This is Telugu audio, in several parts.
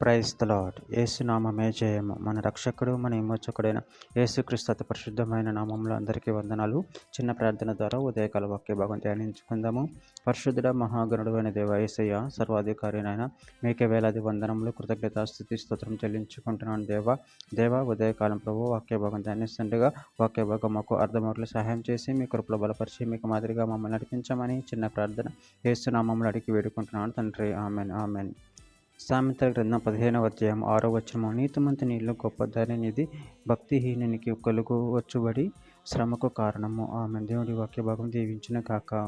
Praise the lord. యేసునామమే జయము. మన రక్షకుడు, మన విమోచకుడైన యేసుక్రీస్తు అతి పరిశుద్ధమైన నామంలో అందరికీ వందనాలు. చిన్న ప్రార్థన ద్వారా ఉదయకాల వాక్య భాగం ధ్యానించుకుందాము. పరిశుద్ధుడ మహాగణుడు అయిన దేవ యేసయ్య, సర్వాధికారినైనా మీకే వేలాది వందనములు, కృతజ్ఞత, స్తుతి, స్తోత్రం చెల్లించుకుంటున్నాను దేవ ఉదయకాలం ప్రభు వాక్య భాగం ధ్యానిస్తుండగా వాక్య భాగం మాకు అర్థమవుట్లు సహాయం చేసి మీ కృపలో బలపరిచి మీకు మాదిరిగా మమ్మల్ని నడిపించమని చిన్న ప్రార్థన యేసునామంలో అడిగి వేడుకుంటున్నాను తండ్రి. Amen amen. సామెతల గ్రంథం 15వ అధ్యాయం 6వ వచనము. నీతిమంతుని నీళ్ళు గొప్పదనిది భక్తిహీనునికి కలుగు వచ్చుబడి శ్రమకు కారణము. ఆమెన్. దేవుడి వాక్య భాగం దీవించిన కాక.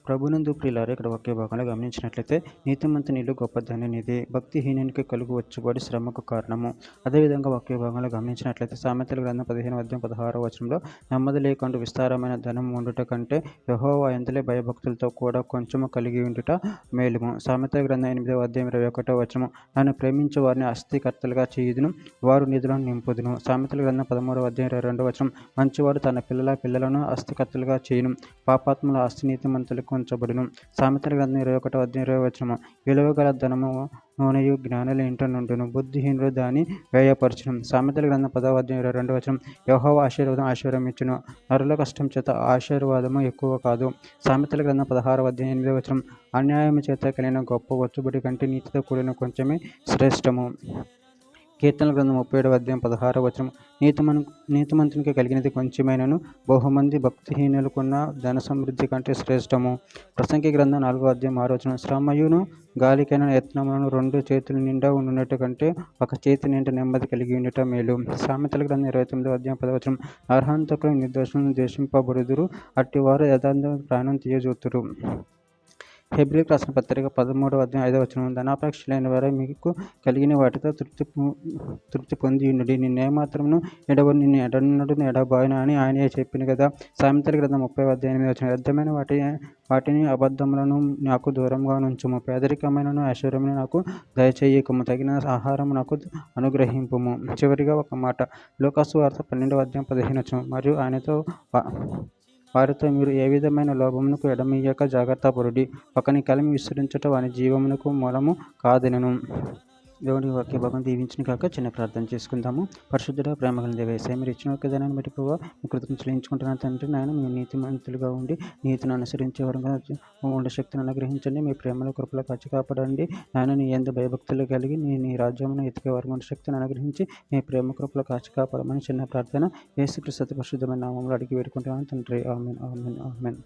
ప్రభునందు ప్రియులారా, ఇక్కడ వాక్య భాగంలో గమనించినట్లయితే నీతిమంతుని ఇల్లు గొప్పదనిది భక్తిహీనునికి కలుగు వచ్చుబడి శ్రమకు కారణము. అదేవిధంగా వాక్య భాగంలో గమనించినట్లయితే సామెతల గ్రంథం 15వ అధ్యాయం 16వ వచనంలో నెమ్మది లేకుండా విస్తారమైన ధనం ఉండుట కంటే యెహోవా యందలి భయభక్తులతో కూడా కొంచెము కలిగి ఉండుట మేలుము. సామెతల గ్రంథం 8వ అధ్యాయం 21వ వచనము. నన్ను ప్రేమించే వారిని ఆస్తికర్తలుగా చేయుదును, వారు నిధులను నింపుదును. సామెతల గ్రంథం 13వ అధ్యాయం 22వ వచనం. మంచివాడు తన పిల్లలను ఆస్తికర్తలుగా చేయును, పాపాత్ముల ఆస్తి నీతిమంతులకు ఉంచబడును. సామెతల గ్రంథం 21వ అధ్యాయం 20వ వచనము. విలువగల ధనము నూనెయు జ్ఞానుల ఇంట నుండును, బుద్ధిహీనులు దాన్ని వ్యయపరచును. సామెతల గ్రంథం 10వ అధ్యాయం 22వ వచనం. యెహోవా ఆశీర్వాదం ఐశ్వర్యం ఇచ్చును, నరుల కష్టం చేత ఆశీర్వాదము ఎక్కువ కాదు. సామెతల గ్రంథం 16వ అధ్యాయం 8వ వచనం. అన్యాయము చేత కలిగిన గొప్ప వచ్చుబడి కంటే నీతితో కూడిన కొంచెమే శ్రేష్టము. కీర్తనల గ్రంథం 37వ అధ్యాయం 16వ వచనం. నీతిమంతునికి కలిగినది కొంచెమైనను బహుమంది భక్తిహీనులకున్న ధన సమృద్ధి కంటే శ్రేష్టము. ప్రసంగి గ్రంథం 4వ అధ్యాయం 6వ వచనం. శ్రమయును గాలికైన యత్నములను 2 చేతుల నిండా ఉండుట కంటే ఒక చేతి నిండా నెమ్మది కలిగి ఉండట మేలు. సామెతల గ్రంథం 29వ అధ్యాయం 10వ వచనం. అర్హంతకులు నిర్దోషులను ద్వేషింపబడుదురు, అట్టివారు యథార్థ ప్రాణం తీయజూతురు. హెబ్రీయులకు రాసిన పత్రిక 13వ అధ్యాయం 5వ వచనం. ధనాపేక్షలైన వారే మీకు కలిగిన వాటితో తృప్తి పొంది ఉండుడి, నిన్నేమాత్రమును ఎడవని, నిన్ను ఎడనడును ఎడబాయను అని ఆయనే చెప్పింది కదా. సామెతల గ్రంథం 30వ అధ్యాయం 8వ వచనం. వ్యర్థమైన వాటిని అబద్ధములను నాకు దూరంగా నుంచుము, పేదరికమైనను ఐశ్వర్యమును నాకు దయచేయకము, తగిన ఆహారము నాకు అనుగ్రహింపుము. చివరిగా ఒక మాట. లూకాసు వార్త 12వ అధ్యాయం 15వ వచనం. మరియు ఆయనతో వారితో మీరు ఏ విధమైన లోభమునకు ఎడమియ్యక జాగ్రత్త పడుడి, ఒకని కలిమి విస్తరించుట వాని జీవమునకు మూలము కాదనెను. దేవుడి వాక్య భాగం దీవించిన కాక. చిన్న ప్రార్థన చేసుకుందాము. పరిశుద్ధుడ ప్రేమగల దేవ యేసయ్య, మీరు ఇచ్చిన ఒక దానాన్ని బట్టి ప్రభావ మీ కృతజ్ఞతలు చెల్లించుకుంటున్నాను తండ్రి. నాయన మీ నీతిమంతులుగా ఉండి నీతిని అనుసరించే వారుగా ఉండే శక్తిని అనుగ్రహించండి. మీ ప్రేమలో కృపలో కాచి కాపాడండి. నాయన నీ యందు భయభక్తులు కలిగి నీ రాజ్యమును ఎతికే వారు ఉండే శక్తిని అనుగ్రహించి మీ ప్రేమ కృపలో కాచి కాపాడమని చిన్న ప్రార్థన యేసుక్రీస్తు పరిశుద్ధమైన నామములో అడిగి వేడుకుంటున్నాను తండ్రి. ఆమేన్ ఆమేన్ ఆమేన్.